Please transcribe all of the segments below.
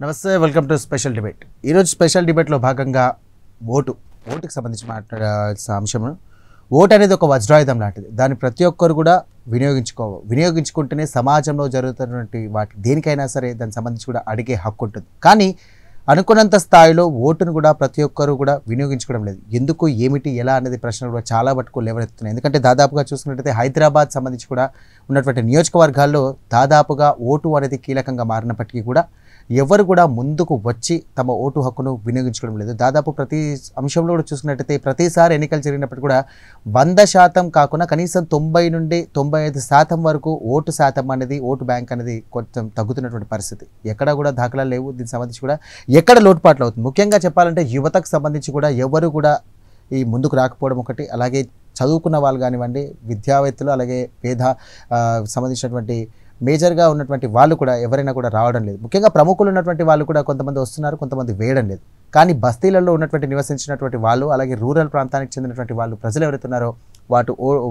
నమస్తే, welcome to special debate. ఈరోజు special డిబేట్లో భాగంగా ఓటుకి సంబంధించి మాట్లాడాల్సిన అంశం. ఓటు అనేది ఒక వజ్రాయుధం లాంటిది. దాన్ని ప్రతి ఒక్కరు కూడా వినియోగించుకుంటేనే సమాజంలో జరుగుతున్నటువంటి వాటి దేనికైనా సరే దానికి సంబంధించి కూడా అడిగే హక్కు ఉంటుంది. కానీ అనుకున్నంత స్థాయిలో ఓటును కూడా ప్రతి ఒక్కరు కూడా వినియోగించుకోవడం లేదు. ఎందుకు, ఏమిటి, ఎలా అనేది ప్రశ్నలు కూడా చాలా మటుకు లేవనెత్తున్నాయి. ఎందుకంటే దాదాపుగా చూసుకున్నట్టయితే హైదరాబాద్ సంబంధించి కూడా ఉన్నటువంటి నియోజకవర్గాల్లో దాదాపుగా ఓటు అనేది కీలకంగా మారినప్పటికీ కూడా ఎవరు కూడా ముందుకు వచ్చి తమ ఓటు హక్కును వినియోగించుకోవడం లేదు. దాదాపు ప్రతి అంశంలో కూడా చూసుకున్నట్టయితే ప్రతిసారి ఎన్నికలు జరిగినప్పుడు కూడా 100% కాకుండా కనీసం 90 నుండి 95% వరకు ఓటు శాతం అనేది, ఓటు బ్యాంక్ అనేది కొంచెం తగ్గుతున్నటువంటి పరిస్థితి. ఎక్కడ కూడా దాఖలాలు లేవు. దీనికి సంబంధించి కూడా ఎక్కడ లోటుపాట్లు అవుతుంది. ముఖ్యంగా చెప్పాలంటే యువతకు సంబంధించి కూడా ఎవరు కూడా ఈ ముందుకు రాకపోవడం ఒకటి. అలాగే చదువుకున్న వాళ్ళు కానివ్వండి, విద్యావేత్తలు, అలాగే పేద సంబంధించినటువంటి మేజర్గా ఉన్నటువంటి వాళ్ళు కూడా ఎవరైనా కూడా రావడం లేదు. ముఖ్యంగా ప్రముఖులు ఉన్నటువంటి వాళ్ళు కూడా కొంతమంది వస్తున్నారు, కొంతమంది వేయడం లేదు. కానీ బస్తీలలో ఉన్నటువంటి నివసించినటువంటి వాళ్ళు, అలాగే రూరల్ ప్రాంతానికి చెందినటువంటి వాళ్ళు, ప్రజలు ఎవరైతున్నారో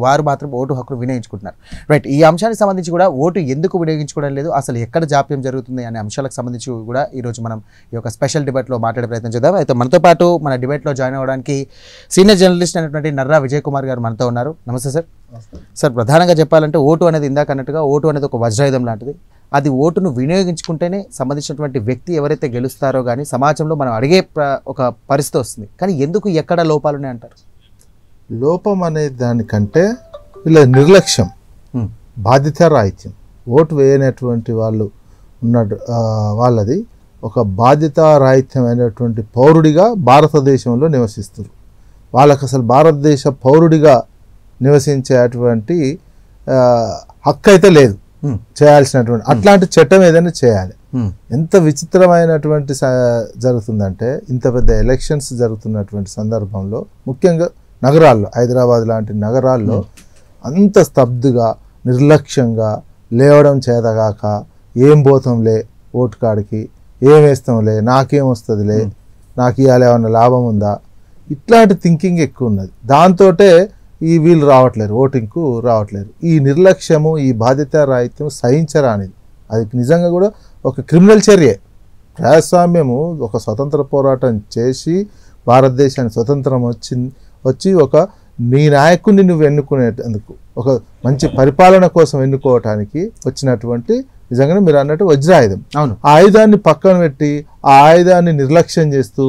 వారు మాత్రం ఓటు హక్కును వినియోగించుకుంటున్నారు. రైట్, ఈ అంశానికి సంబంధించి కూడా ఓటు ఎందుకు వినియోగించుకోవడం లేదు, అసలు ఎక్కడ జాప్యం జరుగుతుంది అనే అంశాలకు సంబంధించి కూడా ఈరోజు మనం ఈ యొక్క స్పెషల్ డిబేట్లో మాట్లాడే ప్రయత్నం చేద్దాం. అయితే మనతో పాటు మన డిబేట్లో జాయిన్ అవ్వడానికి సీనియర్ జర్నలిస్ట్ అయినటువంటి నర్రా విజయ్ కుమార్ గారు మనతో ఉన్నారు. నమస్తే సార్. సార్, ప్రధానంగా చెప్పాలంటే ఓటు అనేది ఇందాక అన్నట్టుగా ఓటు అనేది ఒక వజ్రాయుధం లాంటిది. అది ఓటును వినియోగించుకుంటేనే సంబంధించినటువంటి వ్యక్తి ఎవరైతే గెలుస్తారో కానీ సమాజంలో మనం అడిగే ఒక పరిస్థితి వస్తుంది. కానీ ఎందుకు, ఎక్కడ లోపాలునే అంటారు? లోపం అనే దానికంటే ఇలా నిర్లక్ష్యం, బాధ్యతారాహిత్యం. ఓటు వేయనటువంటి వాళ్ళు ఉన్న వాళ్ళది ఒక బాధ్యతారాహిత్యమైనటువంటి పౌరుడిగా భారతదేశంలో నివసిస్తారు. వాళ్ళకి అసలు భారతదేశ పౌరుడిగా నివసించేటువంటి హక్కు అయితే లేదు చేయాల్సినటువంటి. అట్లాంటి చట్టం ఏదైనా చేయాలి. ఎంత విచిత్రమైనటువంటి జరుగుతుందంటే, ఇంత పెద్ద ఎలక్షన్స్ జరుగుతున్నటువంటి సందర్భంలో ముఖ్యంగా నగరాల్లో, హైదరాబాద్ లాంటి నగరాల్లో అంత స్తబ్దుగా, నిర్లక్ష్యంగా, లేవడం చేతగాక, ఏం పోతాంలే ఓటు కాడికి, ఏం వేస్తాంలే, నాకేం వస్తుందిలే, నాకు ఇవాళ ఏమన్నా లాభం ఉందా, ఇట్లాంటి థింకింగ్ ఎక్కువ ఉన్నది. దాంతోటే వీళ్ళు రావట్లేరు, ఓటింగ్కు రావట్లేరు. ఈ నిర్లక్ష్యము, ఈ బాధ్యతారాహిత్యం సహించరానిది. అది నిజంగా కూడా ఒక క్రిమినల్ చర్యే. ప్రజాస్వామ్యము ఒక స్వతంత్ర పోరాటం చేసి భారతదేశానికి స్వతంత్రం వచ్చి ఒక నీ నాయకుడిని నువ్వు ఎన్నుకునేందుకు, ఒక మంచి పరిపాలన కోసం ఎన్నుకోవటానికి వచ్చినటువంటి నిజంగానే మీరు అన్నట్టు వజ్రాయుధం. అవును. ఆ ఆయుధాన్ని పక్కన పెట్టి ఆ ఆయుధాన్ని నిర్లక్ష్యం చేస్తూ,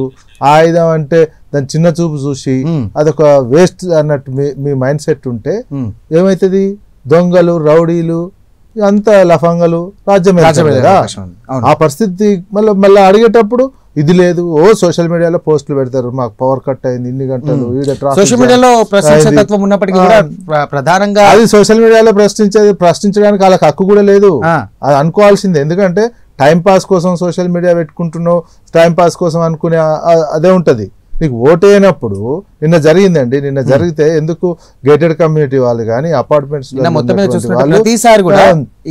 ఆ ఆయుధం అంటే దాని చిన్న చూపు చూసి అదొక వేస్ట్ అన్నట్టు మీ మైండ్ సెట్ ఉంటే ఏమవుతుంది? దొంగలు, రౌడీలు, అంత లఫంగలు రాజ్యం. ఆ పరిస్థితి మళ్ళీ అడిగేటప్పుడు ఇది లేదు. సోషల్ మీడియాలో పోస్టులు పెడతారు, మాకు పవర్ కట్ అయింది ఇన్ని గంటలు. సోషల్ మీడియాలో ప్రశ్నించతత్వం ఉన్నప్పటికీ కూడా ప్రధానంగా అది సోషల్ మీడియాలో ప్రశ్నించడానికి వాళ్ళకి హక్కు కూడా లేదు. అది అనుకోవాల్సిందే. ఎందుకంటే టైం పాస్ కోసం సోషల్ మీడియా పెట్టుకుంటున్నావు, టైం పాస్ కోసం అనుకునే అదే ఉంటది. నీకు ఓటైనప్పుడు నిన్న జరిగిందండి, నిన్న జరిగితే ఎందుకు గేటెడ్ కమ్యూనిటీ వాళ్ళు కానీ అపార్ట్మెంట్స్ ప్రతిసారి కూడా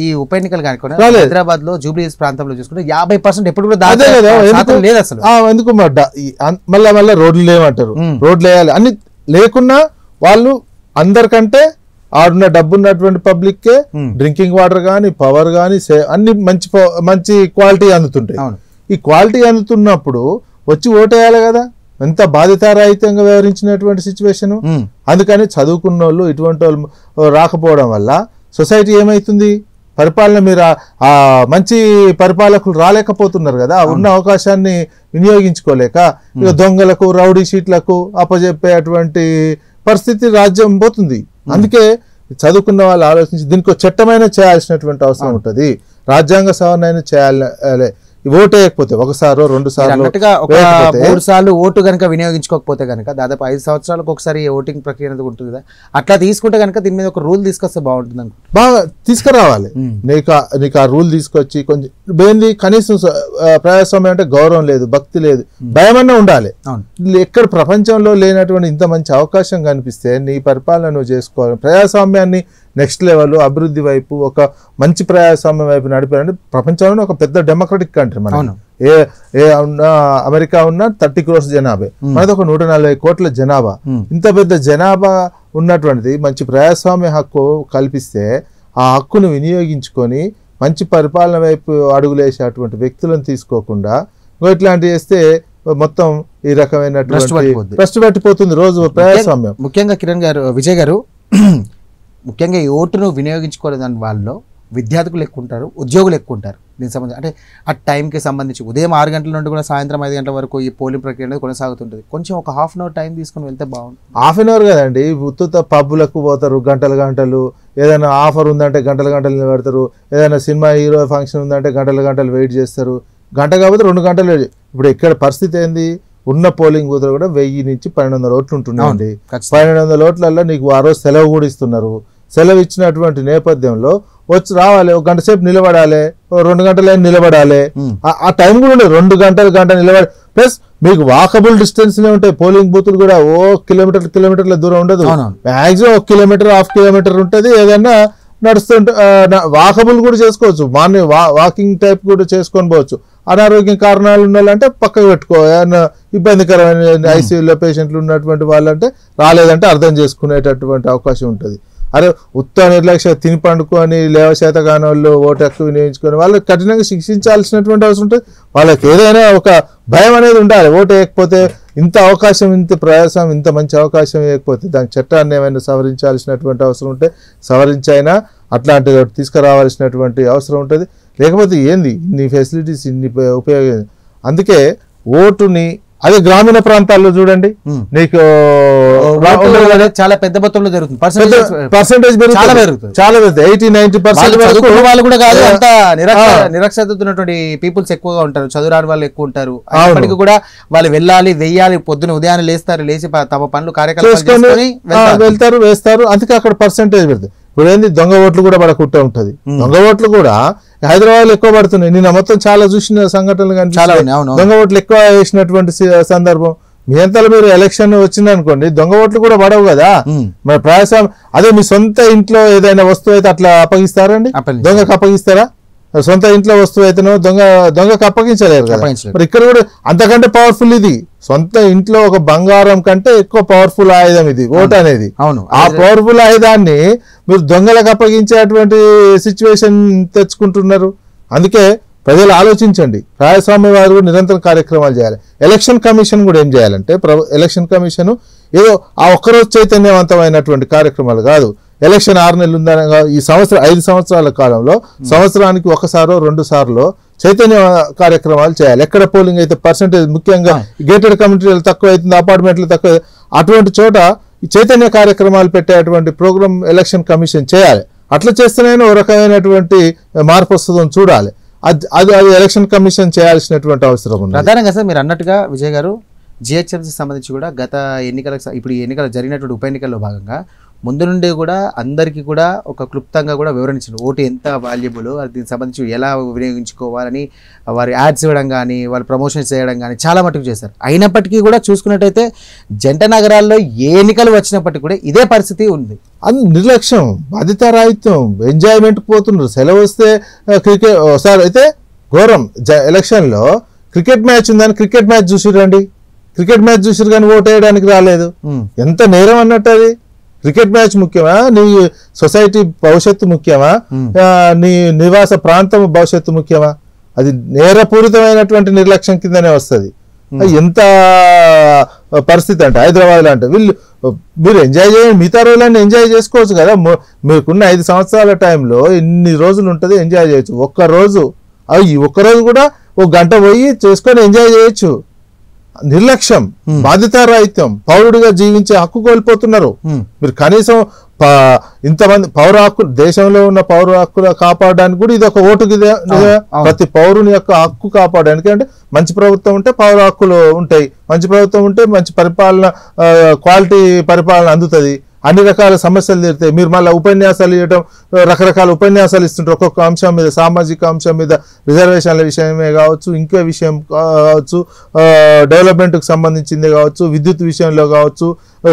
ఈ ఉప ఎన్నికలు కానీ హైదరాబాద్ లో జూబ్లీ హిల్స్ ప్రాంతంలో చూసుకుంటే 50% ఎప్పుడు కూడా లేదు అసలు. ఎందుకు మళ్ళా రోడ్లు లేవంటారు. రోడ్లు వేయాలి అన్ని లేకున్నా వాళ్ళు అందరికంటే ఆడున్న డబ్బున్నటువంటి పబ్లిక్కే డ్రింకింగ్ వాటర్ కానీ, పవర్ కానీ అన్ని మంచి క్వాలిటీ అందుతుంటాయి. ఈ క్వాలిటీ అందుతున్నప్పుడు వచ్చి ఓటేయాలి కదా. ఎంత బాధ్యతారాహిత్యంగా వ్యవహరించినటువంటి సిచ్యువేషను. అందుకని చదువుకున్న వాళ్ళు ఇటువంటి వాళ్ళు రాకపోవడం వల్ల సొసైటీ ఏమవుతుంది? పరిపాలన మీరు మంచి పరిపాలకులు రాలేకపోతున్నారు కదా. ఉన్న అవకాశాన్ని వినియోగించుకోలేక ఇక దొంగలకు, రౌడీ షీట్లకు అప్పజెప్పేటువంటి పరిస్థితి రాజ్యం పోతుంది. అందుకే చదువుకున్న వాళ్ళు ఆలోచించి దీనికి చట్టమైన చేయాల్సినటువంటి అవసరం ఉంటుంది. రాజ్యాంగ సవరణ చేయాలి. ఓటు వేయకపోతే ఒకసారో 2 సార్లు, 3 సార్లు ఓటు కనుక వినియోగించుకోకపోతే కనుక దాదాపు 5 సంవత్సరాలకు ఒకసారి ఓటింగ్ ప్రక్రియ అనేది ఉంటుంది కదా. అట్లా తీసుకుంటే కనుక దీని మీద ఒక రూల్ తీసుకొస్తే బాగుంటుంది అనుకో. బాగా తీసుకురావాలి. నీకు ఆ రూల్ తీసుకొచ్చి కొంచెం కనీసం ప్రజాస్వామ్యం అంటే గౌరవం లేదు, భక్తి లేదు, భయమన్నా ఉండాలి. ఎక్కడ ప్రపంచంలో లేనటువంటి ఇంత మంచి అవకాశం కనిపిస్తే నీ పరిపాలన నువ్వు చేసుకోవాలి. ప్రజాస్వామ్యాన్ని నెక్స్ట్ లెవెల్ అభివృద్ధి వైపు, ఒక మంచి ప్రజాస్వామ్యం వైపు నడిపారంటే ప్రపంచంలో ఒక పెద్ద డెమోక్రటిక్ కంట్రీ మనం. అమెరికా ఉన్న 30 crores జనాభా, మనది ఒక 140 కోట్ల జనాభా. ఇంత పెద్ద జనాభా ఉన్నటువంటిది మంచి ప్రజాస్వామ్య హక్కు కల్పిస్తే ఆ హక్కును వినియోగించుకొని మంచి పరిపాలన వైపు అడుగులేసేటువంటి వ్యక్తులను తీసుకోకుండా ఇట్లాంటివి చేస్తే మొత్తం ఈ రకమైనటువంటి భ్రష్టు పట్టిపోతుంది రోజు ప్రజాస్వామ్యం. ముఖ్యంగా కిరణ్ గారు, విజయ్ గారు, ముఖ్యంగా ఈ ఓటును వినియోగించుకోలేదని వాళ్ళలో విద్యార్థులు ఎక్కువ ఉంటారు, ఉద్యోగులు ఎక్కువ ఉంటారు. దీనికి సంబంధించి అంటే ఆ టైంకి సంబంధించి ఉదయం 6 గంటల నుండి కూడా సాయంత్రం 5 గంటల వరకు ఈ పోలింగ్ ప్రక్రియ అనేది కొనసాగుతుంటుంది. కొంచెం ఒక హాఫ్ అన్ అవర్ టైం తీసుకుని వెళ్తే బాగుంటుంది. హాఫ్ అన్ అవర్ కదండి, ఉత్తుత పబ్బులకు పోతారు గంటలు, ఏదైనా ఆఫర్ ఉందంటే గంటలు నిలబెడతారు, ఏదైనా సినిమా హీరో ఫంక్షన్ ఉందంటే గంటలు వెయిట్ చేస్తారు. గంట కాకపోతే 2 గంటలు. ఇప్పుడు ఇక్కడ పరిస్థితి ఏంది, ఉన్న పోలింగ్ బూత్లో కూడా 1000 నుంచి 1200 ఓట్లు ఉంటున్నాయండి. 1200 ఓట్లలో నీకు ఆ రోజు సెలవు కూడా ఇస్తున్నారు. సెలవు ఇచ్చినటువంటి నేపథ్యంలో వచ్చి రావాలి, 1 గంట సేపు నిలబడాలి, 2 గంటలైనా నిలబడాలి. ఆ టైం కూడా ఉండదు, 2 గంట నిలబడి. ప్లస్ మీకు వాకబుల్ డిస్టెన్స్ ఉంటాయి పోలింగ్ బూతులు కూడా. ఓ కిలోమీటర్ల దూరం ఉండదు, మాక్సిమం 1 కిలోమీటర్, హాఫ్ కిలోమీటర్ ఉంటుంది. ఏదైనా నడుస్తుంటే వాకబుల్ కూడా చేసుకోవచ్చు, మార్నింగ్ వాకింగ్ టైప్ కూడా చేసుకొని పోవచ్చు. అనారోగ్యం కారణాలు ఉండాలంటే పక్కకు పెట్టుకో, ఏమన్నా ఇబ్బందికరమైన ఐసీయూలో పేషెంట్లు ఉన్నటువంటి వాళ్ళంటే రాలేదంటే అర్థం చేసుకునేటటువంటి అవకాశం ఉంటుంది. అరే ఉత్త నిర్లక్ష్య తిని పండుకొని లేవశాతగాని వాళ్ళు ఓటు హక్కు వినియోగించుకొని వాళ్ళకి కఠినంగా శిక్షించాల్సినటువంటి అవసరం ఉంటుంది. వాళ్ళకి ఏదైనా ఒక భయం అనేది ఉండాలి. ఓటు వేయకపోతే ఇంత అవకాశం, ఇంత ప్రయాసం, ఇంత మంచి అవకాశం వేయకపోతే దానికి చట్టాన్ని ఏమైనా సవరించాల్సినటువంటి అవసరం ఉంటే సవరించైనా అట్లాంటిది తీసుకురావాల్సినటువంటి అవసరం ఉంటుంది. లేకపోతే ఏంది ఇన్ని ఫెసిలిటీస్, ఇన్ని ఉపయోగం. అందుకే ఓటుని అదే గ్రామీణ ప్రాంతాల్లో చూడండి, నీకు చాలా పెద్ద మొత్తంలో జరుగుతుంది, పర్సెంటేజ్ చాలా పెరుగుతుంది. 80-90% వాళ్ళు కూడా కాదు, అంత నిరక్షరత ఉన్నటువంటి పీపుల్స్ ఎక్కువగా ఉంటారు, చదువురాని వాళ్ళు ఎక్కువ ఉంటారు. అప్పటికి కూడా వాళ్ళు వెళ్ళాలి, వెయ్యాలి, పొద్దున ఉదయాన్నే లేచి తమ పనులు కార్యక్రమాలు వెళ్తారు, వేస్తారు. అందుకే అక్కడ పర్సెంటేజ్ పెడుతుంది. ఇప్పుడు ఏంది, దొంగ ఓట్లు కూడా పడకుండా ఉంటది. దొంగ ఓట్లు కూడా హైదరాబాద్ లో ఎక్కువ పడుతున్నాయి. నిన్న మొత్తం చాలా చూసిన సంఘటనలు కనిపిస్తాయి. దొంగ ఓట్లు ఎక్కువ వేసినటువంటి సందర్భం. మీ అంతలో మీరు ఎలక్షన్ వచ్చిందనుకోండి, దొంగ ఓట్లు కూడా పడవు కదా. మరి ప్రయాసం అదే మీ సొంత ఇంట్లో ఏదైనా వస్తువు అయితే అట్లా అప్పగిస్తారండి? దొంగకు అప్పగిస్తారా? సొంత ఇంట్లో వస్తువు అయితేనో దొంగకు అప్పగించలేరు కదా. మరి ఇక్కడ కూడా అంతకంటే పవర్ఫుల్ ఇది. సొంత ఇంట్లో ఒక బంగారం కంటే ఎక్కువ పవర్ఫుల్ ఆయుధం ఇది ఓటు అనేది. ఆ పవర్ఫుల్ ఆయుధాన్ని మీరు దొంగలకు అప్పగించేటువంటి సిచ్యువేషన్ తెచ్చుకుంటున్నారు. అందుకే ప్రజలు ఆలోచించండి. ప్రజాస్వామ్య వారు కూడా నిరంతరం కార్యక్రమాలు చేయాలి. ఎలక్షన్ కమిషన్ కూడా ఏం చేయాలంటే, ఎలక్షన్ కమిషన్ ఏదో ఆ ఒక్కరోజు చైతన్యవంతమైనటువంటి కార్యక్రమాలు కాదు. ఎలక్షన్ 6 నెలలు ఉందనగా ఈ సంవత్సరం 5 సంవత్సరాల కాలంలో సంవత్సరానికి 1 సారో 2 సార్లు చైతన్య కార్యక్రమాలు చేయాలి. ఎక్కడ పోలింగ్ అయితే పర్సెంటేజ్, ముఖ్యంగా గేటెడ్ కమ్యూనిటీలు తక్కువ అవుతుంది, అపార్ట్మెంట్లు తక్కువ, అటువంటి చోట ఈ చైతన్య కార్యక్రమాలు పెట్టేటువంటి ప్రోగ్రామ్ ఎలక్షన్ కమిషన్ చేయాలి. అట్లా చేస్తేనే ఓ రకమైనటువంటి మార్పు వస్తుందని చూడాలి. అది ఎలక్షన్ కమిషన్ చేయాల్సినటువంటి అవసరం ఉంది. ప్రధానంగా సార్ మీరు అన్నట్టుగా విజయ్ గారు, జిహెచ్ఎంసీ సంబంధించి కూడా గత ఎన్నికలకు, ఇప్పుడు ఈ ఎన్నికలు జరిగినటువంటి ఉప ఎన్నికల్లో భాగంగా ముందు నుండి కూడా అందరికీ కూడా ఒక క్లుప్తంగా కూడా వివరించారు ఓటు ఎంత వాల్యుబుల్, దీనికి సంబంధించి ఎలా వినియోగించుకోవాలని వారి యాడ్స్ ఇవ్వడం కానీ, వారి ప్రమోషన్స్ చేయడం కానీ చాలా మటుకు చేశారు. అయినప్పటికీ కూడా చూసుకున్నట్టయితే జంట నగరాల్లో ఏ ఎన్నికలు వచ్చినప్పటికీ కూడా ఇదే పరిస్థితి ఉంది. అది నిర్లక్ష్యం, బాధ్యతారాహిత్యం, ఎంజాయ్మెంట్ పోతున్నారు. సెలవు వస్తే క్రికెట్ ఒకసారి అయితే ఘోరం. ఎలక్షన్లో క్రికెట్ మ్యాచ్ ఉందని క్రికెట్ మ్యాచ్ చూసిరండి, క్రికెట్ మ్యాచ్ చూసిరు కానీ ఓటు వేయడానికి రాలేదు. ఎంత నేరం అన్నట్టు అది. క్రికెట్ మ్యాచ్ ముఖ్యమా, నీ సొసైటీ భవిష్యత్తు ముఖ్యమా, నీ నివాస ప్రాంతం భవిష్యత్తు ముఖ్యమా? అది నేరపూరితమైనటువంటి నిర్లక్ష్యం కిందనే వస్తుంది. ఎంత పరిస్థితి అంటే హైదరాబాద్లో అంటే మీరు ఎంజాయ్ చేయండి, మిగతా రోజులన్నీ ఎంజాయ్ చేసుకోవచ్చు కదా. మీకున్న 5 సంవత్సరాల టైంలో ఎన్ని రోజులు ఉంటుంది ఎంజాయ్ చేయొచ్చు. ఒక్కరోజు కూడా 1 గంట పోయి చేసుకొని ఎంజాయ్ చేయొచ్చు. నిర్లక్ష్యం, బాధ్యతారాహిత్యం, పౌరుడిగా జీవించే హక్కు కోల్పోతున్నారు. మీరు కనీసం ఇంతమంది పౌర హక్కులు, దేశంలో ఉన్న పౌర హక్కులు కాపాడడానికి కూడా ఇది ఒక ఓటుకి. ప్రతి పౌరుని యొక్క హక్కు కాపాడడానికి అంటే మంచి ప్రభుత్వం ఉంటే పౌర హక్కులు ఉంటాయి, మంచి ప్రభుత్వం ఉంటే మంచి పరిపాలన, క్వాలిటీ పరిపాలన అందుతుంది, అన్ని రకాల సమస్యలు తీరుతాయి. మీరు మళ్ళీ ఉపన్యాసాలు ఇవ్వడం, రకరకాల ఉపన్యాసాలు ఇస్తుంటారు ఒక్కొక్క అంశం మీద, సామాజిక అంశం మీద, రిజర్వేషన్ల విషయమే కావచ్చు, ఇంకో విషయం కావచ్చు, డెవలప్మెంట్కి సంబంధించింది కావచ్చు, విద్యుత్ విషయంలో కావచ్చు,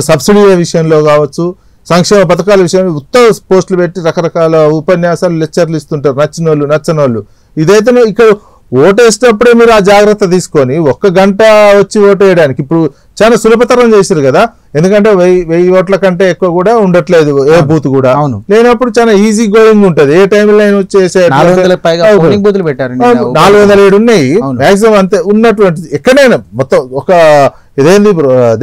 సబ్సిడీ విషయంలో కావచ్చు, సంక్షేమ పథకాల విషయంలో ఉత్తమ పోస్టులు పెట్టి రకరకాల ఉపన్యాసాలు, లెక్చర్లు ఇస్తుంటారు నచ్చినోళ్ళు నచ్చనోళ్ళు. ఇదైతే ఇక్కడ ఓటేసేటప్పుడే మీరు ఆ జాగ్రత్త తీసుకొని 1 గంట వచ్చి ఓటు వేయడానికి ఇప్పుడు చాలా సులభతరం చేశారు కదా. ఎందుకంటే 1000 ఓట్ల కంటే ఎక్కువ కూడా ఉండట్లేదు ఏ బూత్ కూడా. లేనప్పుడు చాలా ఈజీ గోయింగ్ ఉంటది. ఏ టైంలో అయినా వచ్చేసే 407 ఉన్నాయి మాక్సిమం. అంతే ఉన్నటువంటి ఎక్కడైనా మొత్తం ఒక ఇదేంది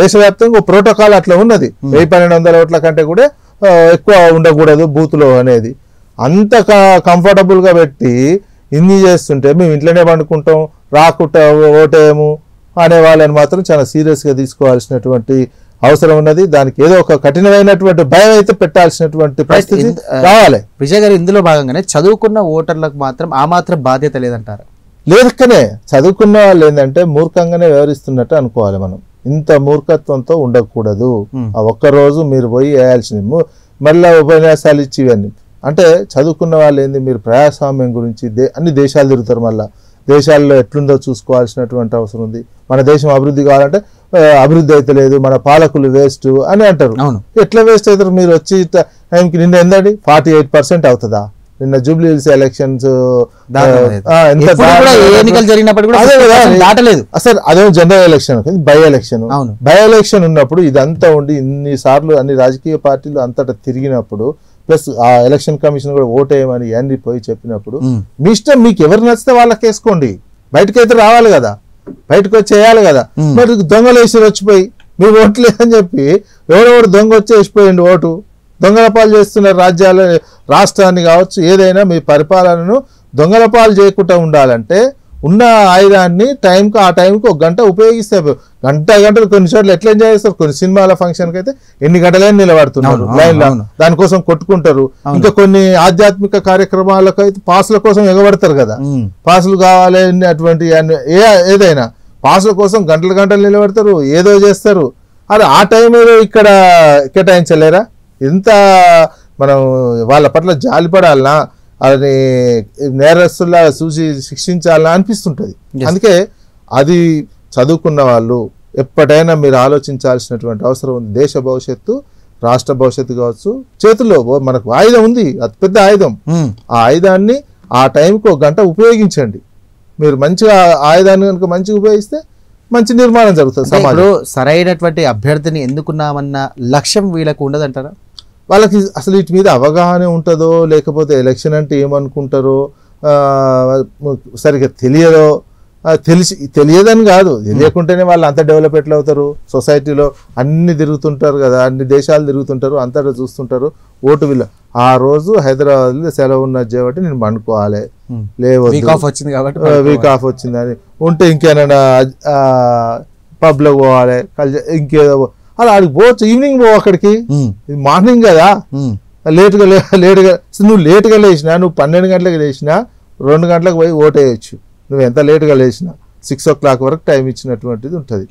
దేశవ్యాప్తంగా ఒక ప్రోటోకాల్ అట్లా ఉన్నది. 1200 ఓట్ల కంటే కూడా ఎక్కువ ఉండకూడదు బూత్ లో అనేది. అంత కంఫర్టబుల్ గా పెట్టి ఇన్ని చేస్తుంటే మేము ఇంట్లోనే పండుకుంటాం, రాకుండా ఓటేయము అనే వాళ్ళని మాత్రం చాలా సీరియస్ గా తీసుకోవాల్సినటువంటి అవసరం ఉన్నది. దానికి ఏదో ఒక కఠినమైనటువంటి భయం అయితే పెట్టాల్సినటువంటి పరిస్థితి రావాలి. విజయ్ గారు, ఇందులో భాగంగానే చదువుకున్న ఓటర్లకు మాత్రం ఆ మాత్రం బాధ్యత లేదంటారు? లేదక్కనే చదువుకున్న వాళ్ళు ఏంటంటే మూర్ఖంగానే వ్యవహరిస్తున్నట్టు అనుకోవాలి. మనం ఇంత మూర్ఖత్వంతో ఉండకూడదు. ఆ ఒక్కరోజు మీరు పోయి వేయాల్సింది మళ్ళీ ఉపన్యాసాలు ఇచ్చి ఇవన్నీ అంటే చదువుకున్న వాళ్ళు ఏంది, మీరు ప్రజాస్వామ్యం గురించి అన్ని దేశాలు తిరుగుతారు. మళ్ళీ దేశాల్లో ఎట్లుందో చూసుకోవాల్సినటువంటి అవసరం ఉంది. మన దేశం అభివృద్ధి కావాలంటే అభివృద్ధి అయితే లేదు, మన పాలకులు వేస్ట్ అని అంటారు. ఎట్లా వేస్ట్ అవుతారు? మీరు వచ్చి టైంకి నిన్న ఎందండి 48% అవుతుందా? నిన్న జూబ్లీ హిల్స్ ఎలక్షన్స్ అసలు అదే general election, by election. By election ఉన్నప్పుడు ఇదంతా ఉండి ఇన్ని సార్లు అన్ని రాజకీయ పార్టీలు అంతటా తిరిగినప్పుడు ప్లస్ ఆ ఎలక్షన్ కమిషన్ కూడా ఓటేయమని అన్ని పోయి చెప్పినప్పుడు మీ ఇష్టం, మీకు ఎవరు నచ్చితే వాళ్ళకి వేసుకోండి, బయటకైతే రావాలి కదా, బయటకు వచ్చి వేయాలి కదా. మరి దొంగలు వేసి వచ్చిపోయి మీ ఓటు లేదని చెప్పి ఎవరెవరు దొంగ వచ్చి వేసిపోయింది ఓటు. దొంగల పాలు చేస్తున్న రాష్ట్రాన్ని కావచ్చు ఏదైనా మీ పరిపాలనను దొంగల పాలు చేయకుండా ఉండాలంటే ఉన్న ఆయుధాన్ని ఆ టైంకి 1 గంట ఉపయోగిస్తే గంటలు కొన్ని చోట్ల ఎట్లా ఎంజాయ్ చేస్తారు. కొన్ని సినిమాల ఫంక్షన్కి అయితే ఎన్ని గంటలైనా నిలబడుతున్నారు లైన్లో, దానికోసం కొట్టుకుంటారు. ఇంకా కొన్ని ఆధ్యాత్మిక కార్యక్రమాలకు అయితే పాసుల కోసం ఎగబడతారు కదా, పాసులు కావాలి అటువంటి ఏదైనా పాసుల కోసం గంటలు నిలబడతారు, ఏదో చేస్తారు. అది ఆ టైం ఏదో ఇక్కడ కేటాయించలేరా? ఎంత మనం వాళ్ళ పట్ల జాలిపడాలనా, అది నేరస్తుల్లా చూసి శిక్షించాలని అనిపిస్తుంటుంది. అందుకే అది చదువుకున్న వాళ్ళు ఎప్పటైనా మీరు ఆలోచించాల్సినటువంటి అవసరం ఉంది. దేశ భవిష్యత్తు, రాష్ట్ర భవిష్యత్తు కావచ్చు, చేతుల్లో మనకు ఆయుధం ఉంది, అతిపెద్ద ఆయుధం. ఆ ఆయుధాన్ని ఆ టైంకి 1 గంట ఉపయోగించండి. మీరు మంచిగా ఆయుధాన్ని కనుక మంచిగా ఉపయోగిస్తే మంచి నిర్మాణం జరుగుతుంది సమాజంలో. సరైనటువంటి అభ్యర్థిని ఎన్నుకున్నామన్న లక్ష్యం వీళ్ళకు ఉండదంటారా? వాళ్ళకి అసలు వీటి మీద అవగాహన ఉంటుందో లేకపోతే ఎలక్షన్ అంటే ఏమనుకుంటారో సరిగ్గా తెలియదో, తెలియదని కాదు, తెలియకుంటేనే వాళ్ళు అంత డెవలప్ ఎట్లా అవుతారు. సొసైటీలో అన్ని తిరుగుతుంటారు కదా, అన్ని దేశాలు తిరుగుతుంటారు, అంతటా చూస్తుంటారు. ఓటు వీళ్ళ ఆ రోజు హైదరాబాద్లో సెలవు ఉన్నది కాబట్టి నేను పండుకోవాలి, లేవద్దు వీక్ ఆఫ్ వచ్చిందని ఉంటే ఇంకేమైనా పబ్లోకి పోవాలి, ఇంకేదో అలా ఆడికి పోవచ్చు. ఈవినింగ్ పోవు అక్కడికి, మార్నింగ్ కదా, లేటుగా నువ్వు లేటుగా లేచినా, నువ్వు 12 గంటలకు లేచినా 2 గంటలకు పోయి ఓటేయచ్చు. నువ్వు ఎంత లేటుగా లేచినా 6 o'clock వరకు టైం ఇచ్చినటువంటిది ఉంటుంది.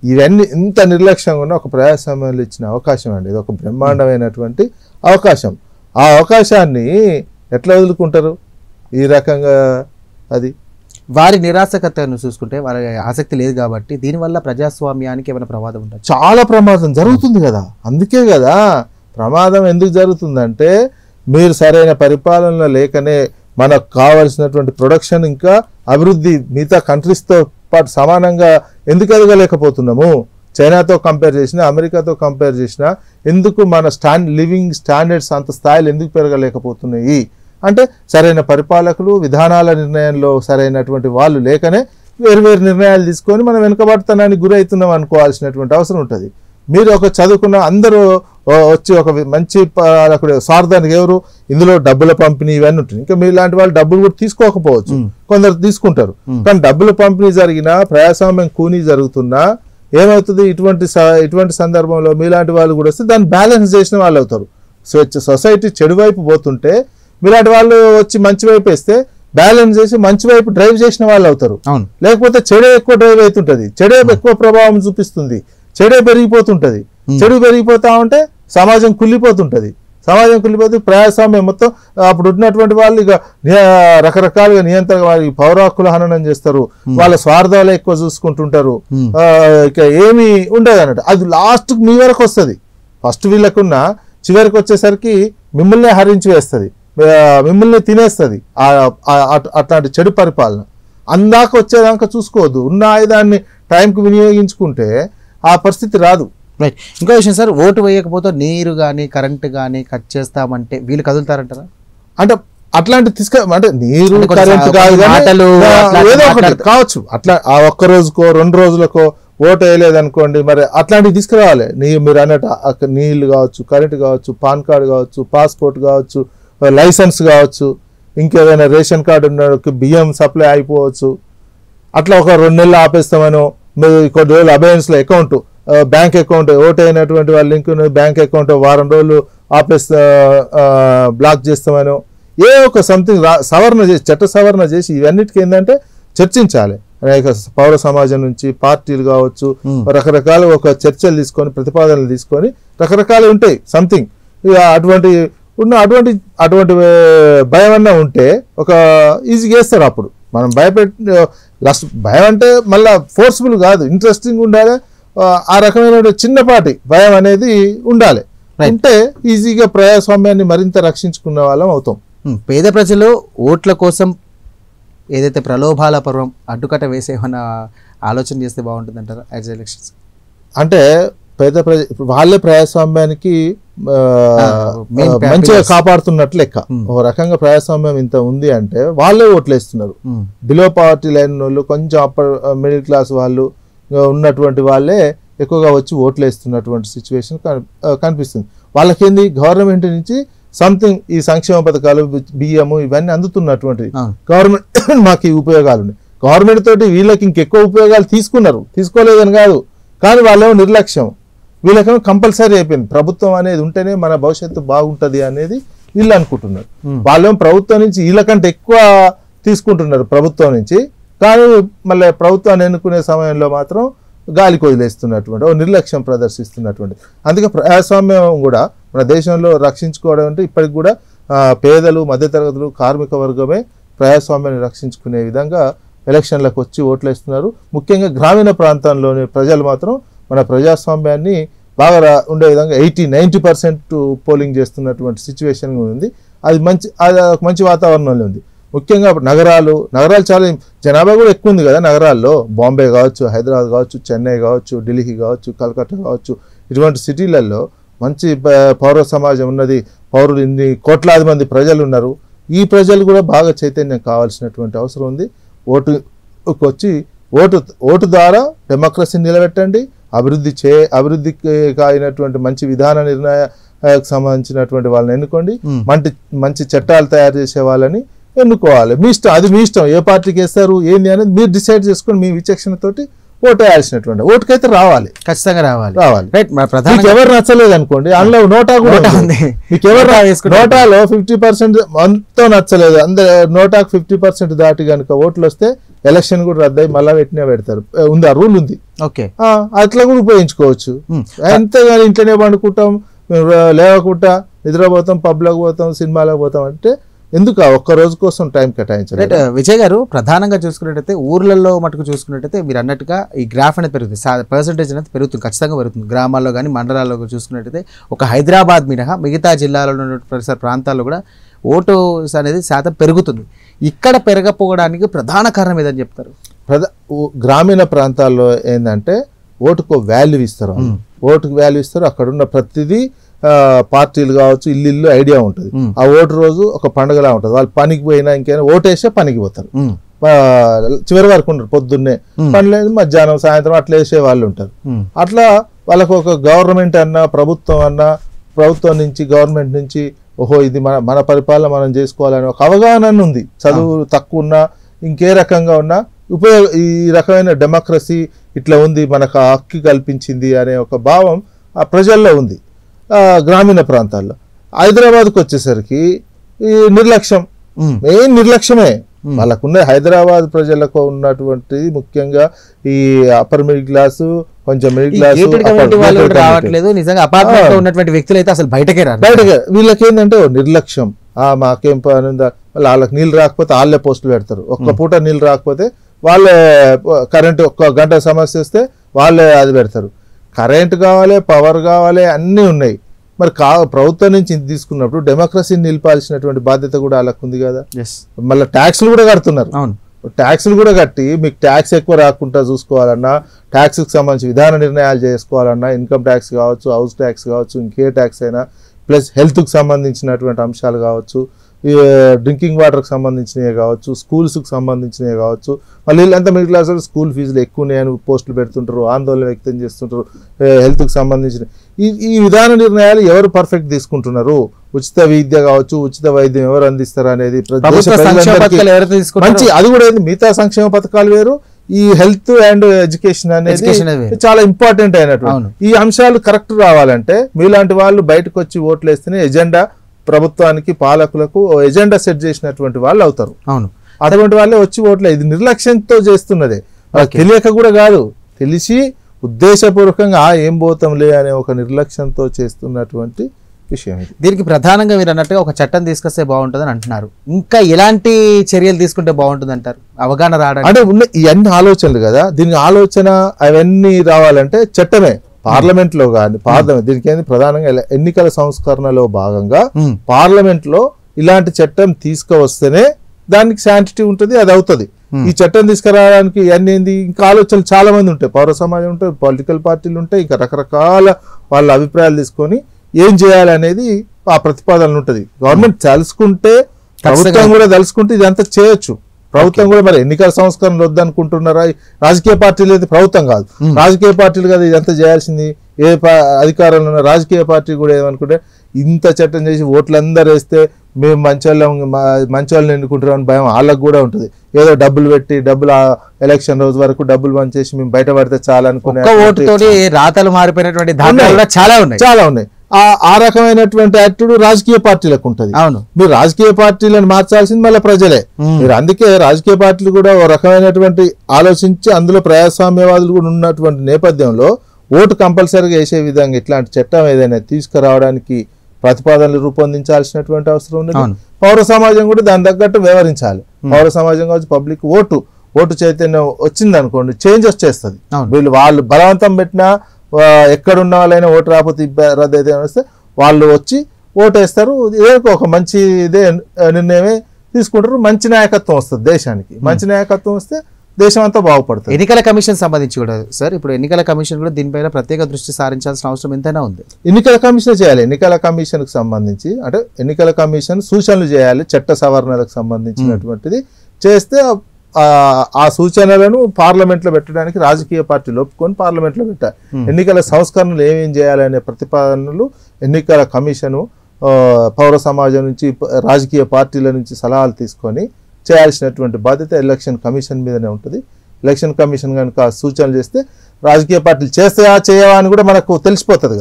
ఇవన్నీ ఇంత నిర్లక్ష్యంగా ఉన్న ఒక ప్రజాస్వామ్యంలో ఇచ్చిన అవకాశం అండి. ఇది ఒక బ్రహ్మాండమైనటువంటి అవకాశం. ఆ అవకాశాన్ని ఎట్లా వదులుకుంటారు ఈ రకంగా? అది వారి నిరాసక్తను చూసుకుంటే వారి ఆసక్తి లేదు కాబట్టి దీనివల్ల ప్రజాస్వామ్యానికి ఏమైనా ప్రమాదం ఉంటుంది? చాలా ప్రమాదం జరుగుతుంది కదా. అందుకే కదా ప్రమాదం ఎందుకు జరుగుతుందంటే మీరు సరైన పరిపాలన లేకనే మనకు కావాల్సినటువంటి ప్రొడక్షన్ ఇంకా అభివృద్ధి మిగతా కంట్రీస్తో పాటు సమానంగా ఎందుకు ఎదగలేకపోతున్నాము. చైనాతో కంపేర్ చేసినా, అమెరికాతో కంపేర్ చేసినా ఎందుకు మన లివింగ్ స్టాండర్డ్స్ అంత స్థాయిలో ఎందుకు పెరగలేకపోతున్నాయి అంటే సరైన పరిపాలకులు, విధానాల నిర్ణయంలో సరైనటువంటి వాళ్ళు లేకనే వేరు నిర్ణయాలు తీసుకొని మనం వెనుకబడతనానికి గురవుతున్నాం అనుకోవాల్సినటువంటి అవసరం ఉంటుంది. మీరు ఒక చదువుకున్న అందరూ వచ్చి ఒక మంచి పాలకుడు స్వార్థానికి ఎవరు ఇందులో డబ్బుల పంపిణీ ఇవన్నీ ఉంటుంది. ఇంకా మీలాంటి వాళ్ళు డబ్బులు కూడా తీసుకోకపోవచ్చు, కొందరు తీసుకుంటారు. కానీ డబ్బుల పంపిణీ జరిగినా, ప్రజాస్వామ్యం కూనీ జరుగుతున్నా ఏమవుతుంది? ఇటువంటి సందర్భంలో మీలాంటి వాళ్ళు కూడా వస్తే దాన్ని బ్యాలెన్స్ చేసిన వాళ్ళు అవుతారు. సొసైటీ చెడు వైపు పోతుంటే మీలాంటి వాళ్ళు వచ్చి మంచి వైపు వేస్తే బ్యాలెన్స్ చేసి మంచి వైపు డ్రైవ్ చేసిన వాళ్ళు అవుతారు. లేకపోతే చెడే ఎక్కువ డ్రైవ్ అవుతుంటది, చెడే ఎక్కువ ప్రభావం చూపిస్తుంది, చెడే పెరిగిపోతుంటది. చెడు పెరిగిపోతా ఉంటే సమాజం కుళ్ళిపోతుంటది. సమాజం కుళ్ళిపోతే ప్రజాస్వామ్యం మొత్తం అప్పుడు ఉన్నటువంటి వాళ్ళు ఇక రకరకాలుగా నియంత్రణ, పౌర హక్కుల హననం చేస్తారు, వాళ్ళ స్వార్థాలు ఎక్కువ చూసుకుంటుంటారు, ఇక ఏమి ఉండదు అన్నట్టు. అది లాస్ట్ మీ వరకు వస్తుంది. ఫస్ట్ వీళ్ళకున్న చివరికి వచ్చేసరికి మిమ్మల్ని హరించి వేస్తుంది, మిమ్మల్ని తినేస్తుంది అట్లాంటి చెడు పరిపాలన. అందాక వచ్చేదాకా చూసుకోవద్దు. ఉన్న ఆయుధాన్ని టైంకి వినియోగించుకుంటే ఆ పరిస్థితి రాదు. రైట్. ఇంకో విషయం సార్, ఓటు వేయకపోతే నీరు కానీ కరెంటు కానీ కట్ చేస్తామంటే వీళ్ళు కదులుతారంటారా? అంటే అట్లాంటి అంటే నీరు అంటే కొంచెం కరెంట్ కాదు కానీ మాటలు అట్లా ఏదో ఒకటి మాట్లాడతారు. కావచ్చు. అట్లా ఆ ఒక్క రోజుకో 2 రోజులకో ఓటు వేయలేదనుకోండి, మరి అట్లాంటివి తీసుకురావాలి. మీరు అన్నట్టు నీళ్లు కావచ్చు, కరెంట్ కావచ్చు, పాన్ కార్డు కావచ్చు, పాస్పోర్ట్ కావచ్చు, లైసెన్స్ కావచ్చు, ఇంకేదైనా రేషన్ కార్డు ఉన్న బియ్యం సప్లై అయిపోవచ్చు. అట్లా ఒక 2 నెలలు ఆపేస్తామనో, కొన్ని రోజులు అబయన్స్లో అకౌంట్, బ్యాంక్ అకౌంట్, ఓటు అయినటువంటి వాళ్ళ లింక్ బ్యాంక్ అకౌంట్ వారం రోజులు ఆపేస్తా బ్లాక్ చేస్తామనో, ఏ ఒక సంథింగ్ సవరణ చేసి, చట్ట సవరణ చేసి ఇవన్నిటికీ ఏంటంటే చర్చించాలి. అనేక పౌర సమాజం నుంచి పార్టీలు కావచ్చు, రకరకాల ఒక చర్చలు తీసుకొని ప్రతిపాదనలు తీసుకొని రకరకాలు ఉంటాయి సంథింగ్. ఇక అటువంటి భయం అన్నా ఉంటే ఒక ఈజీగా వేస్తారు. అప్పుడు మనం భయం అంటే మళ్ళీ ఫోర్స్ఫుల్ కాదు, ఇంట్రెస్టింగ్ ఉండాలి. ఆ రకమైన చిన్నపాటి భయం అనేది ఉండాలి. అంటే ఈజీగా ప్రజాస్వామ్యాన్ని మరింత రక్షించుకునే వాళ్ళం అవుతాం. పేద ప్రజలు ఓట్ల కోసం ఏదైతే ప్రలోభాల పర్వం అడ్డుకట్ట వేసేమన్నా ఆలోచన చేస్తే బాగుంటుంది అంటారా యాజ్ ఎలక్షన్స్? అంటే పేద వాళ్ళే ప్రజాస్వామ్యానికి మంచిగా కాపాడుతున్నట్లు లెక్క. ఒక రకంగా ప్రజాస్వామ్యం ఇంత ఉంది అంటే వాళ్ళే ఓట్లు వేస్తున్నారు. బిలో పావర్టీ లైన్ వాళ్ళు, కొంచెం అప్పర్ మిడిల్ క్లాస్ వాళ్ళు ఉన్నటువంటి వాళ్ళే ఎక్కువగా వచ్చి ఓట్లు వేస్తున్నటువంటి సిచ్యువేషన్ కనిపిస్తుంది. వాళ్ళకేంది గవర్నమెంట్ నుంచి సంథింగ్ ఈ సంక్షేమ పథకాలు, బియ్యము ఇవన్నీ అందుతున్నటువంటివి. గవర్నమెంట్ మాకు ఈ ఉపయోగాలు ఉన్నాయి. గవర్నమెంట్ తోటి వీళ్ళకి ఇంకెక్కువ ఉపయోగాలు తీసుకోలేదని కాదు, కానీ వాళ్ళేమో నిర్లక్ష్యం. వీళ్ళకేమో కంపల్సరీ అయిపోయింది. ప్రభుత్వం అనేది ఉంటేనే మన భవిష్యత్తు బాగుంటది అనేది వీళ్ళు అనుకుంటున్నారు. వాళ్ళేమో ప్రభుత్వం నుంచి వీళ్ళకంటే ఎక్కువ తీసుకుంటున్నారు ప్రభుత్వం నుంచి, కానీ మళ్ళీ ప్రభుత్వాన్ని ఎన్నుకునే సమయంలో మాత్రం గాలికి వదిలేస్తున్నటువంటి నిర్లక్ష్యం ప్రదర్శిస్తున్నటువంటి. అందుకే ప్రజాస్వామ్యం కూడా మన దేశంలో రక్షించుకోవడం అంటే ఇప్పటికి కూడా పేదలు, మధ్యతరగతులు, కార్మిక వర్గమే ప్రజాస్వామ్యాన్ని రక్షించుకునే విధంగా ఎలక్షన్లకు వచ్చి ఓట్లు వేస్తున్నారు. ముఖ్యంగా గ్రామీణ ప్రాంతాల్లోని ప్రజలు మాత్రం మన ప్రజాస్వామ్యాన్ని బాగా ఉండే విధంగా 80-90% పోలింగ్ చేస్తున్నటువంటి సిచ్యువేషన్ ఉంది. అది మంచి వాతావరణంలో ఉంది. ముఖ్యంగా నగరాలు చాలా జనాభా కూడా ఎక్కువ ఉంది కదా నగరాల్లో. బాంబే కావచ్చు, హైదరాబాద్ కావచ్చు, చెన్నై కావచ్చు, ఢిల్లీ కావచ్చు, కలకత్తా కావచ్చు, ఇటువంటి సిటీలలో మంచి పౌర సమాజం ఉన్నది. పౌరులు ఇన్ని కోట్లాది మంది ప్రజలు ఉన్నారు. ఈ ప్రజలు కూడా బాగా చైతన్యం కావాల్సినటువంటి అవసరం ఉంది. ఓటు ద్వారా డెమోక్రసీని నిలబెట్టండి, అభివృద్ధికి కాయినటువంటి మంచి విధాన నిర్ణయాలకు సంబంధించినటువంటి వాళ్ళని ఎన్నుకోండి, మంచి చట్టాలు తయారు చేసే వాళ్ళని ఎన్నుకోవాలి. మీ ఇష్టం, అది మీ ఇష్టం. ఏ పార్టీకి వేస్తారు ఏంది అనేది మీరు డిసైడ్ చేసుకొని మీ విచక్షణతోటి ఓటు వేయాల్సినటువంటి. ఓటుకైతే రావాలి, ఖచ్చితంగా రావాలి. మీకు ఎవరు నచ్చలేదు అనుకోండి, అందులో నోటా కూడా ఉంది. మీకు ఎవరు నోటాలో 50% అంతా నచ్చలేదు, నోటాకు 50% దాటి కనుక ఓట్లు వస్తే ఎలక్షన్ కూడా రద్దయి మళ్ళా పెడతారు. ఉంది, ఆ రూల్ ఉంది. ఓకే, అట్లా కూడా ఉపయోగించుకోవచ్చు. అంతేగాని ఇంట్లోనే పండుకుంటాం, లేవకుండా నిద్రపోతాం, పబ్లకు పోతాం, సినిమాలకు పోతాం అంటే ఎందుకు? ఒక్క రోజు కోసం టైం కేటాయించాలి. విజయ్ గారు, ప్రధానంగా చూసుకున్నట్టయితే ఊర్లలో మటుకు చూసుకున్నట్టయితే మీరు అన్నట్టుగా ఈ గ్రాఫ్ అనేది పెరుగుతుంది, పర్సెంటేజ్ అనేది పెరుగుతుంది, ఖచ్చితంగా పెరుగుతుంది. గ్రామాల్లో కానీ మండలాల్లో చూసుకున్నట్టయితే ఒక హైదరాబాద్ మినహా మిగతా జిల్లాలో ఉన్న పరిసర ప్రాంతాల్లో కూడా ఓటు అనేది శాతం పెరుగుతుంది. ఇక్కడ పెరగపోవడానికి ప్రధాన కారణం ఏదని చెప్తారు? గ్రామీణ ప్రాంతాల్లో ఏంటంటే ఓటుకు వాల్యూ ఇస్తారు. ఓటుకు వాల్యూ ఇస్తారు. అక్కడ ఉన్న ప్రతిదీ పార్టీలు కావచ్చు, ఇల్లు ఐడియా ఉంటుంది. ఆ ఓటు రోజు ఒక పండుగలా ఉంటుంది. వాళ్ళు పనికి పోయినా ఇంకైనా ఓటేసే పనికి పోతారు. చివరి వరకు ఉంటారు. పొద్దున్నే పని లేదు, మధ్యాహ్నం సాయంత్రం అట్లా వేసే వాళ్ళు ఉంటారు. అట్లా వాళ్ళకు ఒక గవర్నమెంట్ అన్నా, ప్రభుత్వం నుంచి, గవర్నమెంట్ నుంచి ఓహో ఇది మన పరిపాలన మనం చేసుకోవాలని ఒక అవగాహన ఉంది. చదువు తక్కువ ఉన్నా, ఇంకే రకంగా ఉన్నా ఈ రకమైన డెమోక్రసీ ఇట్లా ఉంది, మనకు హక్కు కల్పించింది అనే ఒక భావం ఆ ప్రజల్లో ఉంది. గ్రామీణ ప్రాంతాల్లో హైదరాబాద్కు వచ్చేసరికి ఈ నిర్లక్ష్యం, మెయిన్ నిర్లక్ష్యమే వాళ్ళకున్న. హైదరాబాద్ ప్రజలకు ఉన్నటువంటి ముఖ్యంగా ఈ అప్పర్ మిడిల్ క్లాసు, కొంచెం మిడిల్ క్లాస్ రావట్లేదు. నిజంగా అపార్ట్మెంట్ ఉన్నటువంటి వ్యక్తులు అయితే అసలు బయటకే వీళ్ళకి ఏంటంటే నిర్లక్ష్యం. మాకేం పని ఉందా, వాళ్ళకి నీళ్ళు రాకపోతే వాళ్ళే పోస్టులు పెడతారు. ఒక్క పూట నీళ్ళు రాకపోతే వాళ్ళే కరెంటు, ఒక్క గంట సమస్య వస్తే వాళ్ళే అది పెడతారు. కరెంట్ కావాలి, పవర్ కావాలి, అన్నీ ఉన్నాయి. మరి ప్రభుత్వం నుంచి తీసుకున్నప్పుడు డెమోక్రసీని నిలిపాల్సినటువంటి బాధ్యత కూడా వాళ్ళకు ఉంది కదా. మళ్ళీ ట్యాక్స్లు కూడా కడుతున్నారు. ట్యాక్స్లు కూడా కట్టి మీకు ట్యాక్స్ ఎక్కువ రాకుండా చూసుకోవాలన్నా, ట్యాక్స్కి సంబంధించి విధాన నిర్ణయాలు చేసుకోవాలన్నా, ఇన్కమ్ ట్యాక్స్ కావచ్చు, హౌస్ ట్యాక్స్ కావచ్చు, ఇంకే ట్యాక్స్ అయినా, ప్లస్ హెల్త్కి సంబంధించినటువంటి అంశాలు కావచ్చు, డ్రింకింగ్ వాటర్కి సంబంధించినవి కావచ్చు, స్కూల్స్కి సంబంధించినవి కావచ్చు. మళ్ళీ వీళ్ళంతా మిడిల్ క్లాస్ స్కూల్ ఫీజులు ఎక్కువ ఉన్నాయని పోస్టులు పెడుతుంటారు, ఆందోళన వ్యక్తం చేస్తుంటారు. హెల్త్కి సంబంధించిన ఈ విధాన నిర్ణయాలు ఎవరు పర్ఫెక్ట్ తీసుకుంటున్నారు? ఉచిత విద్య కావచ్చు, ఉచిత వైద్యం ఎవరు అందిస్తారు అనేది మంచి, అది కూడా మిగతా సంక్షేమ పథకాలు వేరు, ఈ హెల్త్ అండ్ ఎడ్యుకేషన్ అనేది చాలా ఇంపార్టెంట్ అయినటువంటి ఈ అంశాలు కరెక్ట్ రావాలంటే మీలాంటి వాళ్ళు బయటకు వచ్చి ఓట్లు వేస్తేనే ఎజెండా ప్రభుత్వానికి, పాలకులకు ఎజెండా సెట్ చేసినటువంటి వాళ్ళు అవుతారు. అవును, అటువంటి వాళ్ళే వచ్చి ఓట్లే. ఇది నిర్లక్ష్యంతో చేస్తున్నదే, తెలియక కూడా కాదు, తెలిసి ఉద్దేశపూర్వకంగా ఏం పోతాంలే అనే ఒక నిర్లక్ష్యంతో చేస్తున్నటువంటి విషయం ఇది. దీనికి ప్రధానంగా మీరు అన్నట్టుగా ఒక చట్టం తీసుకొస్తే బాగుంటుందని అంటున్నారు. ఇంకా ఎలాంటి చర్యలు తీసుకుంటే బాగుంటుంది అంటారు? అవగాహన రావడం అంటే ఉన్న ఇవన్నీ ఆలోచనలు కదా, దీనికి ఆలోచన అవన్నీ రావాలంటే చట్టమే పార్లమెంట్ లో కానీ దీనికి ఏంది ప్రధానంగా ఎన్నికల సంస్కరణలో భాగంగా పార్లమెంట్ లో ఇలాంటి చట్టం తీసుకువస్తేనే దానికి శాంటిటీ ఉంటుంది, అది అవుతుంది. ఈ చట్టం తీసుకురావడానికి ఇవన్నీ ఏంది ఇంకా ఆలోచనలు చాలా మంది ఉంటాయి, పౌర సమాజం ఉంటాయి, పొలిటికల్ పార్టీలు ఉంటాయి, ఇంకా రకరకాల వాళ్ళ అభిప్రాయాలు తీసుకొని ఏం చేయాలనేది ఆ ప్రతిపాదనలు ఉంటుంది. గవర్నమెంట్ తలుసుకుంటే, ప్రభుత్వం కూడా తలుసుకుంటే ఇదంతా చేయొచ్చు. ప్రభుత్వం కూడా మరి ఎన్నికల సంస్కరణలు వద్దనుకుంటున్నారా? రాజకీయ పార్టీలు అయితే ప్రభుత్వం కాదు, రాజకీయ పార్టీలు కదా ఇదంతా చేయాల్సింది. ఏ అధికారంలో ఉన్న రాజకీయ పార్టీ కూడా ఏమనుకుంటే ఇంత చట్టం చేసి ఓట్లందరూ వేస్తే మేము మంచోళ్ళని ఎన్నుకుంటామని భయం వాళ్ళకు కూడా ఉంటుంది. ఏదో డబ్బులు పెట్టి ఎలక్షన్ రోజు వరకు డబ్బులు పనిచేసి మేము బయటపడితే చాలా అనుకునే రాతలు మారిపోయినటువంటి చాలా ఉన్నాయి. ఆ రకమైనటువంటి యాటిట్యూడ్ రాజకీయ పార్టీలకు ఉంటుంది. అవును, మీరు రాజకీయ పార్టీలను మార్చాల్సింది మళ్ళీ ప్రజలే. మీరు అందుకే రాజకీయ పార్టీలు కూడా ఓ రకమైనటువంటి ఆలోచించి అందులో ప్రజాస్వామ్యవాదులు కూడా ఉన్నటువంటి నేపథ్యంలో ఓటు కంపల్సరీగా వేసే విధంగా ఇట్లాంటి చట్టం ఏదైనా తీసుకురావడానికి ప్రతిపాదనలు రూపొందించాల్సినటువంటి అవసరం ఉంది. పౌర సమాజం కూడా దాని తగ్గట్టు వ్యవహరించాలి. పౌర సమాజం కావచ్చు, పబ్లిక్ ఓటు చైతన్యం వచ్చింది అనుకోండి, చేంజ్ వచ్చేస్తుంది. వాళ్ళు బలవంతం పెట్టినా ఎక్కడున్న వాళ్ళైనా ఓటు రాకపోతే రద్దు అయితే వస్తే వాళ్ళు వచ్చి ఓటు వేస్తారు. ఒక మంచి నిర్ణయమే తీసుకుంటారు. మంచి నాయకత్వం వస్తుంది దేశానికి. మంచి నాయకత్వం వస్తే దేశం అంతా బాగుపడుతుంది. ఎన్నికల కమిషన్ సంబంధించి కూడా సార్, ఇప్పుడు ఎన్నికల కమిషన్ కూడా దీనిపైన ప్రత్యేక దృష్టి సారించాల్సిన అవసరం ఎంతైనా ఉంది. ఎన్నికల కమిషన్ చేయాలి. ఎన్నికల కమిషన్కి సంబంధించి అంటే ఎన్నికల కమిషన్ సూచనలు చేయాలి. చట్ట సవరణలకు సంబంధించినటువంటిది చేస్తే ఆ సూచనలను పార్లమెంట్ లో పెట్టడానికి రాజకీయ పార్టీలు ఒప్పుకొని పార్లమెంట్ లో పెట్టాలి. ఎన్నికల సంస్కరణలు ఏమేం చేయాలనే ప్రతిపాదనలు ఎన్నికల కమిషను పౌర సమాజం నుంచి, రాజకీయ పార్టీల నుంచి సలహాలు తీసుకొని చేయాల్సినటువంటి బాధ్యత ఎలక్షన్ కమిషన్ మీదనే ఉంటుంది. ఎలక్షన్ కమిషన్ కనుక సూచనలు చేస్తే రాజకీయ పార్టీలు చేస్తాయా చేయవా అని కూడా మనకు తెలిసిపోతుంది.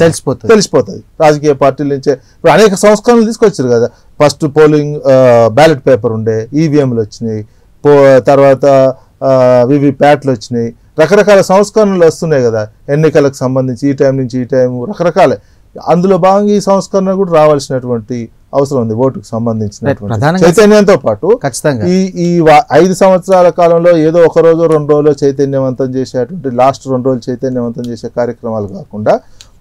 రాజకీయ పార్టీల నుంచే ఇప్పుడు అనేక సంస్కరణలు తీసుకొచ్చారు కదా. ఫస్ట్ పోలింగ్ బ్యాలెట్ పేపర్ ఉండే, ఈవీఎంలు వచ్చినాయి, తర్వాత వివిప్యాట్లు వచ్చినాయి, రకరకాల సంస్కరణలు వస్తున్నాయి కదా ఎన్నికలకు సంబంధించి. ఈ టైం నుంచి ఈ టైం రకరకాల, అందులో భాగంగా ఈ సంస్కరణ కూడా రావాల్సినటువంటి అవసరం ఉంది. ఓటుకు సంబంధించినటువంటి చైతన్యంతో పాటు ఈ 5 సంవత్సరాల కాలంలో ఏదో ఒక రోజు 2 రోజులు చైతన్యవంతం చేసేటువంటి లాస్ట్ 2 రోజులు చైతన్యవంతం చేసే కార్యక్రమాలు కాకుండా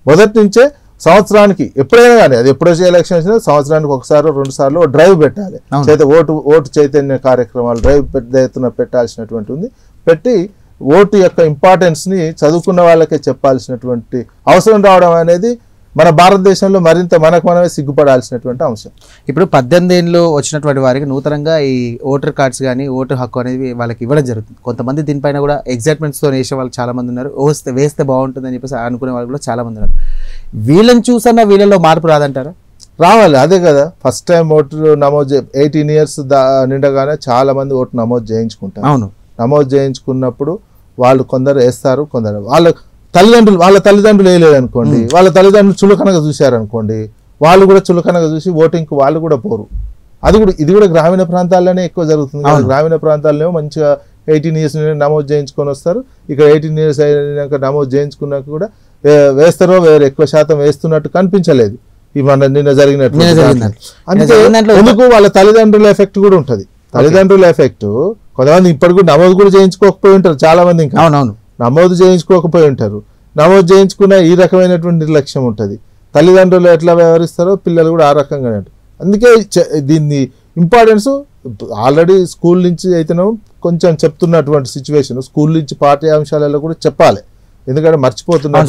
మొదటి నుంచే సంవత్సరానికి ఎప్పుడైనా కానీ, అది ఎప్పుడో ఎలక్షన్ వచ్చినా సంవత్సరానికి 1-2 సార్లు డ్రైవ్ పెట్టాలి. ఓటు చైతన్య కార్యక్రమాలు డ్రైవ్ పెద్ద ఎత్తున పెట్టాల్సినటువంటి ఉంది. పెట్టి ఓటు యొక్క ఇంపార్టెన్స్ ని చదువుకున్న వాళ్ళకే చెప్పాల్సినటువంటి అవసరం రావడం అనేది మన భారతదేశంలో మరింత మనమే సిగ్గుపడాల్సినటువంటి అంశం. ఇప్పుడు 18 ఏళ్ళు వచ్చినటువంటి వారికి నూతనంగా ఈ ఓటర్ కార్డ్స్ కానీ ఓటు హక్కు అనేది వాళ్ళకి ఇవ్వడం జరుగుతుంది. కొంతమంది దీనిపైన కూడా ఎగ్జైట్మెంట్స్తో వేసే వాళ్ళు చాలా మంది ఉన్నారు. వేస్తే బాగుంటుందని చెప్పేసి అనుకునే వాళ్ళు కూడా చాలా మంది ఉన్నారు. వీళ్ళని చూసన్నా వీళ్ళలో మార్పు రాదంటారా? రావాలి, అదే కదా ఫస్ట్ టైం ఓటు నమోదు 18 ఇయర్స్ నిండగానే చాలా మంది ఓటు నమోదు చేయించుకుంటారు. అవును, నమోదు చేయించుకున్నప్పుడు వాళ్ళు కొందరు వేస్తారు, కొందరు వాళ్ళ తల్లిదండ్రులు వేయలేదు అనుకోండి, వాళ్ళ తల్లిదండ్రులు చులకనగా చూశారనుకోండి, వాళ్ళు కూడా చులకనగా చూసి ఓటింగ్కి వాళ్ళు కూడా పోరు. ఇది కూడా గ్రామీణ ప్రాంతాల్లోనే ఎక్కువ జరుగుతుంది. గ్రామీణ ప్రాంతాల్లో మంచిగా 18 ఇయర్స్ నమోదు చేయించుకొని వస్తారు. ఇక్కడ 18 ఇయర్స్ అయినాక నమోదు చేయించుకున్నాక కూడా వేస్తారో వేరే ఎక్కువ శాతం వేస్తున్నట్టు కనిపించలేదు ఈ నిన్న జరిగినట్టు. అందుకే ఎందుకు వాళ్ళ తల్లిదండ్రుల ఎఫెక్ట్ కూడా ఉంటుంది. తల్లిదండ్రుల ఎఫెక్ట్ కొంతమంది ఇప్పటికి నమోదు కూడా చేయించుకోకపోయి ఉంటారు చాలా మంది. ఇంకా నమోదు చేయించుకోకపోయి ఉంటారు. నమోదు చేయించుకున్న ఈ రకమైనటువంటి నిర్లక్ష్యం ఉంటుంది. తల్లిదండ్రులు ఎట్లా వ్యవహరిస్తారో పిల్లలు కూడా ఆ రకంగానే ఉంటారు. అందుకే దీన్ని ఇంపార్టెన్స్ ఆల్రెడీ స్కూల్ నుంచి అయితేనో కొంచెం చెప్తున్నటువంటి సిచ్యువేషన్ స్కూల్ నుంచి పాఠ్యాంశాలలో కూడా చెప్పాలి, ఎందుకంటే మర్చిపోతున్నారు.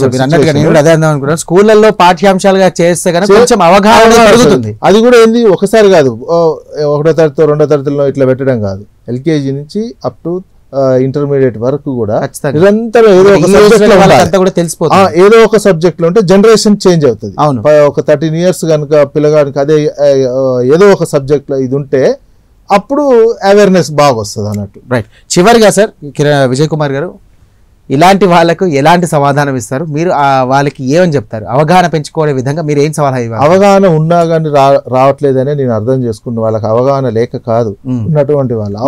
స్కూళ్ళల్లో పాఠ్యాంశాలుగా చేస్తే కనుక కొంచెం అవగాహన పెరుగుతుంది. అది కూడా ఏంది ఒకసారి కాదు, 1వ తరగతి 2వ తరగతిలో ఇట్లా పెట్టడం కాదు, ఎల్కేజీ నుంచి అప్ టు ఇంటర్మీడియట్ వరకు కూడా నిరంతరం ఏదో ఒక ఏదో ఒక సబ్జెక్ట్ లో ఉంటే జనరేషన్ చేంజ్ అవుతుంది. ఒక 13 years కనుక పిల్లగానికి అదే ఏదో ఒక సబ్జెక్ట్ లో ఇది ఉంటే అప్పుడు అవేర్నెస్ బాగా వస్తుంది అన్నట్టు. రైట్. చివరిగా సార్ విజయ్ కుమార్ గారు, ఇలాంటి వాళ్ళకు ఎలాంటి సమాధానం ఇస్తారు మీరు? వాళ్ళకి ఏమని చెప్తారు? అవగాహన పెంచుకోవడే విధంగా మీరు ఏం సలహా ఇవ్వాలి? అవగాహన ఉన్నా కానీ రావట్లేదనే నేను అర్థం చేసుకున్న, వాళ్ళకి అవగాహన లేక కాదు, ఉన్నటువంటి వాళ్ళు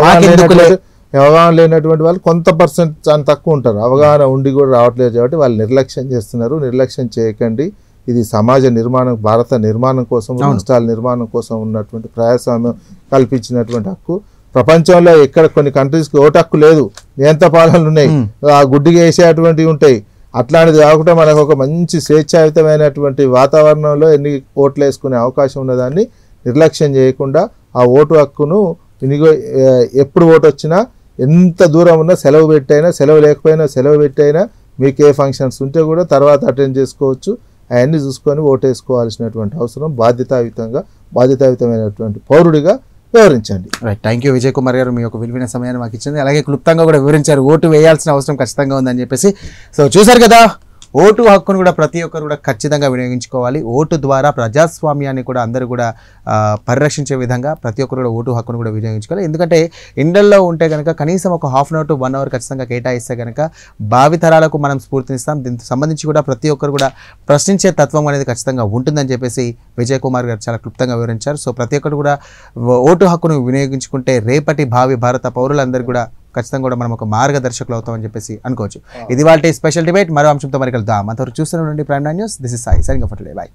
అవగాహన లేనటువంటి వాళ్ళు కొంత పర్సెంట్ చాలా తక్కువ ఉంటారు. అవగాహన ఉండి కూడా రావట్లేదు కాబట్టి వాళ్ళు నిర్లక్ష్యం చేస్తున్నారు. నిర్లక్ష్యం చేయకండి. ఇది సమాజ నిర్మాణం, భారత నిర్మాణం కోసం, రాష్ట్రాల నిర్మాణం కోసం ఉన్నటువంటి ప్రజాస్వామ్యం కల్పించినటువంటి హక్కు. ప్రపంచంలో ఎక్కడ కొన్ని కంట్రీస్కి ఓటు హక్కు లేదు, నియంత్ర పాలనలు ఉన్నాయి, గుడ్డిగా వేసేటువంటివి ఉంటాయి. అట్లాంటిది కాకుండా మనకు ఒక మంచి స్వేచ్ఛాయుతమైనటువంటి వాతావరణంలో ఎన్ని ఓట్లు వేసుకునే అవకాశం ఉన్నదాన్ని నిర్లక్ష్యం చేయకుండా ఆ ఓటు హక్కును ఎప్పుడు ఓటు వచ్చినా ఎంత దూరం ఉన్నా సెలవు పెట్టైనా, సెలవు లేకపోయినా సెలవు పెట్టైనా, మీకు ఏ ఫంక్షన్స్ ఉంటే కూడా తర్వాత అటెండ్ చేసుకోవచ్చు. అవన్నీ చూసుకొని ఓటు వేసుకోవాల్సినటువంటి అవసరం బాధ్యతాయుతమైనటువంటి పౌరుడిగా వివరించండి. Right. Thank you Vijay Kumar గారు, మీ యొక్క విలువైన సమయాన్ని మాకు ఇచ్చింది. అలాగే క్లుప్తంగా కూడా వివరించారు ఓటు వేయాల్సిన అవసరం ఖచ్చితంగా ఉందని చెప్పేసి. సో చూసారు కదా, ఓటు హక్కును కూడా ప్రతి ఒక్కరు కూడా ఖచ్చితంగా వినియోగించుకోవాలి. ఓటు ద్వారా ప్రజాస్వామ్యాన్ని కూడా అందరూ కూడా పరిరక్షించే విధంగా ప్రతి ఒక్కరు కూడా ఓటు హక్కును కూడా వినియోగించుకోవాలి. ఎందుకంటే ఇండల్లో ఉంటే కనుక కనీసం ఒక 1/2 hour to 1 hour ఖచ్చితంగా కేటాయిస్తే కనుక భావితరాలకు మనం స్ఫూర్తినిస్తాం. దీనికి సంబంధించి కూడా ప్రతి ఒక్కరు కూడా ప్రశ్నించే తత్వం అనేది ఖచ్చితంగా ఉంటుందని చెప్పేసి విజయ్ కుమార్ గారు చాలా క్లుప్తంగా వివరించారు. సో ప్రతి ఒక్కరు కూడా ఓటు హక్కును వినియోగించుకుంటే రేపటి భావి భారత పౌరులందరూ కూడా ఖచ్చితంగా కూడా మనం ఒక మార్గదర్శకులు అవుతామని చెప్పేసి అనుకోవచ్చు. ఇది వాళ్ళ స్పెషల్ డిబేట్. మరో అంశంతో మరి కలుద్దాం. అంతవరకు చూస్తూనే ఉండండి Prime nine news. This is Sai signing off for today. By.